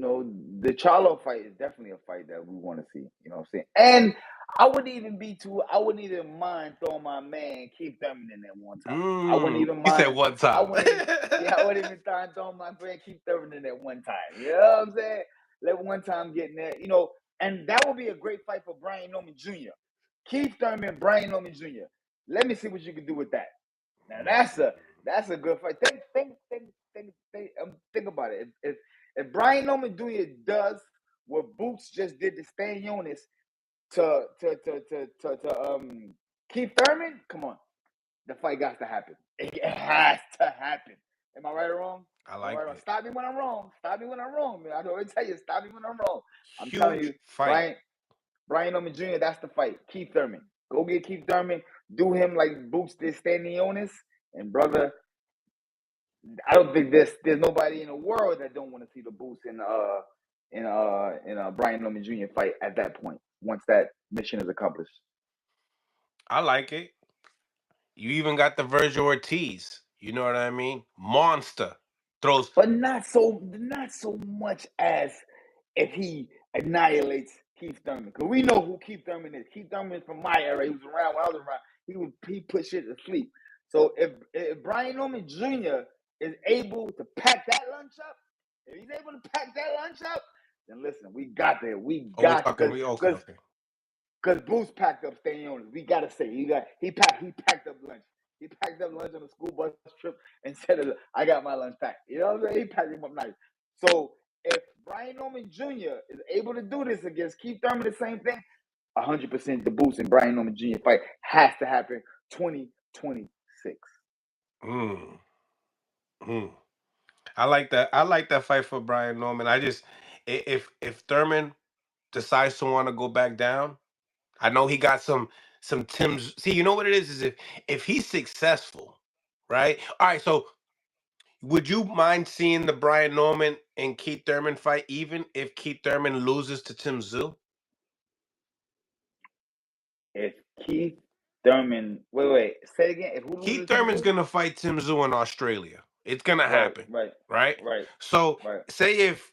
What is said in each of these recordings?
the Charlo fight is definitely a fight that we want to see. You know what I'm saying? And I wouldn't even mind throwing my man Keith Thurman in there one time. I wouldn't even You said mind. one I time. wouldn't even, yeah, I wouldn't even mind throwing my man Keith Thurman in there one time. You know what I'm saying? Let one time get in there, and that would be a great fight for Brian Norman Jr. Keith Thurman, Brian Norman Jr. Let me see what you can do with that. Now that's a good fight. Think about it. If Brian Norman Jr. does what Boots just did to Stanionis to Keith Thurman, come on, the fight got to happen. It has to happen. Am I right or wrong? I Am I like right or wrong? it. Stop me when I'm wrong. Stop me when I'm wrong, man. I always tell you, stop me when I'm wrong. I'm telling Huge you, fight. Brian Norman Jr., that's the fight. Keith Thurman. Go get Keith Thurman. Do him like Boots did Stanionis. And brother, I don't think there's nobody in the world that don't want to see the Boots in Brian Norman Jr. fight at that point, once that mission is accomplished. I like it. You even got the Virgil Ortiz. You know what I mean? Monster throws. But not so much as if he annihilates Keith Thurman. Because we know who Keith Thurman is. Keith Thurman is from my era. He was around when I was around. He put shit to sleep. So if Brian Norman Jr. is able to pack that lunch up, if he's able to pack that lunch up, then listen, we got there. We Oh, we're got talking. Okay. because Boots packed up Stanionis. We gotta say he packed up lunch. He packed up lunch on a school bus trip and said, "I got my lunch packed." You know what I'm saying? He packed him up nice. So if Brian Norman Jr. is able to do this against Keith Thurman, the same thing, 100% the Boots and Brian Norman Jr. fight has to happen 2026. I like that. I like that fight for Brian Norman. If Thurman decides to want to go back down, I know he got some Tim's. See, you know what it is if he's successful, right? All right. So, would you mind seeing the Brian Norman and Keith Thurman fight, even if Keith Thurman loses to Tim Tszyu? If Keith Thurman, wait, say it again. If who Keith loses to Thurman's Zoo? gonna fight Tim Tszyu in Australia. It's gonna happen, right? Right. So, say if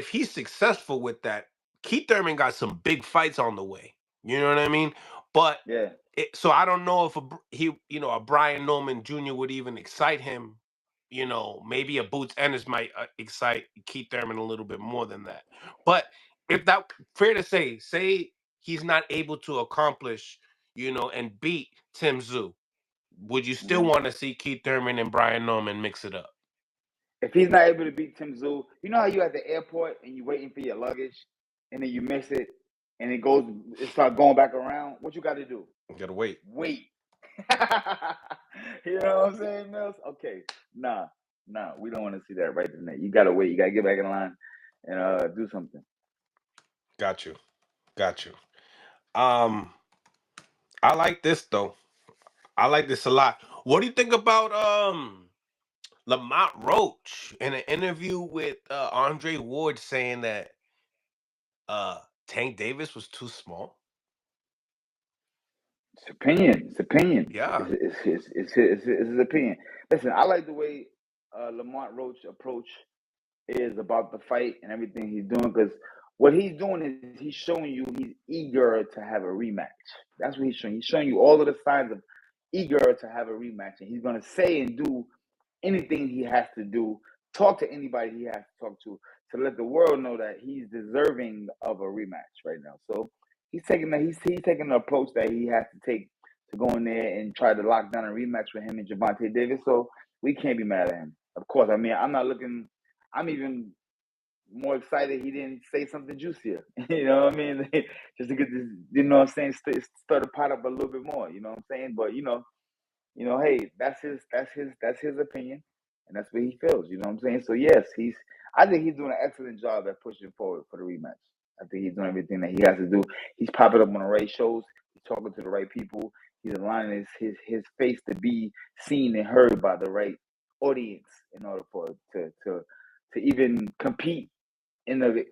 he's successful with that, Keith Thurman got some big fights on the way. You know what I mean? But Yeah. so I don't know if a Brian Norman Jr. would even excite him. Maybe a Boots Ennis might excite Keith Thurman a little bit more than that. But if that fair to say he's not able to accomplish, and beat Tim Tszyu, would you still want to see Keith Thurman and Brian Norman mix it up? If he's not able to beat Tim Tszyu, you know how you at the airport and you waiting for your luggage, and then you miss it, and it starts going back around. What you got to do? You gotta wait. Wait. You know what I'm saying, Mills? Okay, nah, we don't want to see that right in there. You gotta wait. You gotta get back in line and do something. Got you. I like this though. I like this a lot. What do you think about Lamont Roach in an interview with Andre Ward saying that Tank Davis was too small? It's opinion. Yeah. It's his opinion. Listen, I like the way Lamont Roach approach is about the fight and everything he's doing, because what he's doing is he's showing you he's eager to have a rematch. That's what he's showing. He's showing you all of the signs of eager to have a rematch, and he's gonna say and do anything he has to do, talk to anybody he has to talk to let the world know that he's deserving of a rematch right now. So he's taking an approach that he has to take to go in there and try to lock down a rematch with him and Gervonta Davis. So we can't be mad at him. Of course, I mean, I'm even more excited he didn't say something juicier. You know what I mean? Just to get this, you know what I'm saying, stir the pot up a little bit more. You know what I'm saying? But hey, that's his opinion, and that's what he feels. You know what I'm saying? So yes, I think he's doing an excellent job at pushing forward for the rematch. I think he's doing everything that he has to do. He's popping up on the right shows. He's talking to the right people. He's aligning his face to be seen and heard by the right audience in order for to even compete in the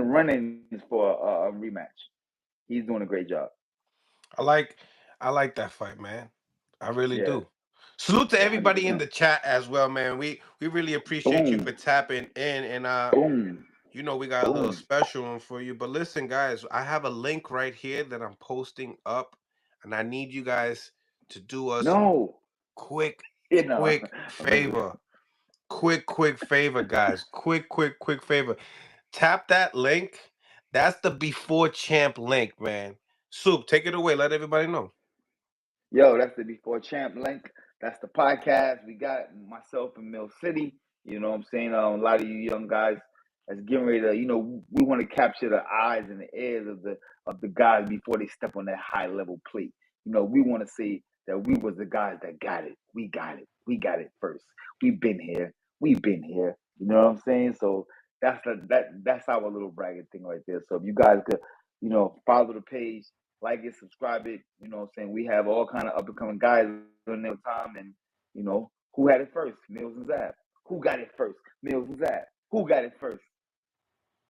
runnings for a rematch. He's doing a great job. I like that fight, man. I really do. Salute to everybody in 100%. the chat as well, man. We really appreciate you Boom, for tapping in, and boom, you know we got a little boom. special one for you. But listen, guys, I have a link right here that I'm posting up, and I need you guys to do us a No, quick, you know, quick I'm messing with favor. Quick favor, guys. Quick favor. Tap that link. That's the Before Champ link, man. Soup, take it away. Let everybody know. Yo, that's the Before Champ link. That's the podcast. We got myself in Mill City. You know what I'm saying? A lot of you young guys that's getting ready to, we want to capture the eyes and the ears of the guys before they step on that high level plate. We want to say that we was the guys that got it. We got it. We got it first. We've been here. We've been here. You know what I'm saying? So that's our little bragging thing right there. So if you guys could, follow the page, like it, subscribe it. You know what I'm saying? We have all kind of up and coming guys on their time, and who had it first? Mills and Zab. Who got it first? Mills and Zab. Who got it first?